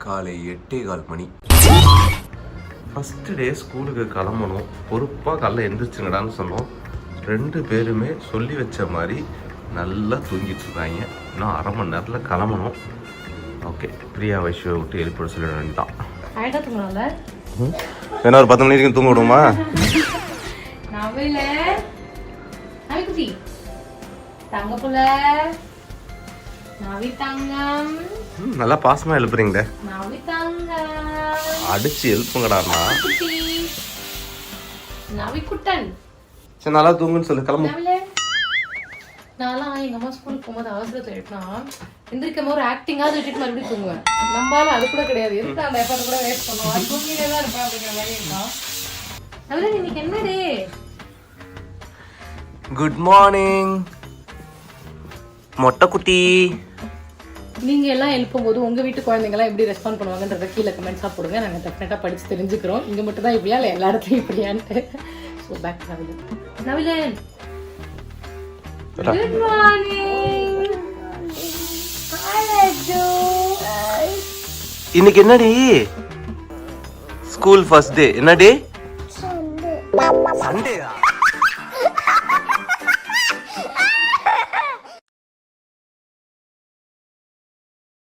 காலை 8:15 மணி. First day ஸ்கூலுக்கு கிளம்பணும். பொறுப்பாக காலைல எந்திரிச்சுங்கடான்னு சொன்னோம். 2 பேருமே சொல்லி வச்ச மாதிரி நல்லா தூங்கிட்டு இருக்காங்க. இன்னும் அரை மணி நேரத்தில் கிளம்பணும். ஓகே, பிரியா வைஷ்வை விட்டு எழுப்பிட சொல்லிட வேண்டியதான். வேணா ஒரு 10 மணி வரைக்கும் தூங்க விடுமா? நல்லா பாசமா எழுப்புறீங்க. அடிச்சு எழுப்புங்கடாண்ணா. சரி, நல்லா தூங்குன்னு சொல்லு. கிளம்பு. நான்லாம் எங்க அம்மா ஸ்கூலுக்கு போகும்போது அவசரத்துல எழுப்பினா எந்திரிக்கும் ஒரு ஆக்டிங்காவது விட்டுட்டு மறுபடியும் தூங்குவேன். நம்மளால அது கூட கிடையாது. எதுக்கு அந்த எஃபர்ட் கூட வேஸ்ட் பண்ணுவோம். தூங்கிட்டே தான் இருப்பேன் அப்படிங்கிற மாதிரி இருக்கும். அதனால இன்னைக்கு என்ன டே? குட் மார்னிங் மொட்டை குட்டி. நீங்க எல்லாம் எழுப்பும் போது உங்க வீட்டு குழந்தைங்க எல்லாம் எப்படி ரெஸ்பாண்ட் பண்ணுவாங்கன்றத கீழே கமெண்ட்ஸா போடுங்க. நாங்க டெஃபினட்டா படிச்சு தெரிஞ்சுக்கிறோம். இங்க மட்டும் தான் இப்படியா இல்ல எல்லா இடத்துலயும் இப்படியான்ட்டு. So back to Navilan. Navilan, good morning. Hello. இன்னைக்கு என்னடி? School first day. என்ன டே? சண்டே.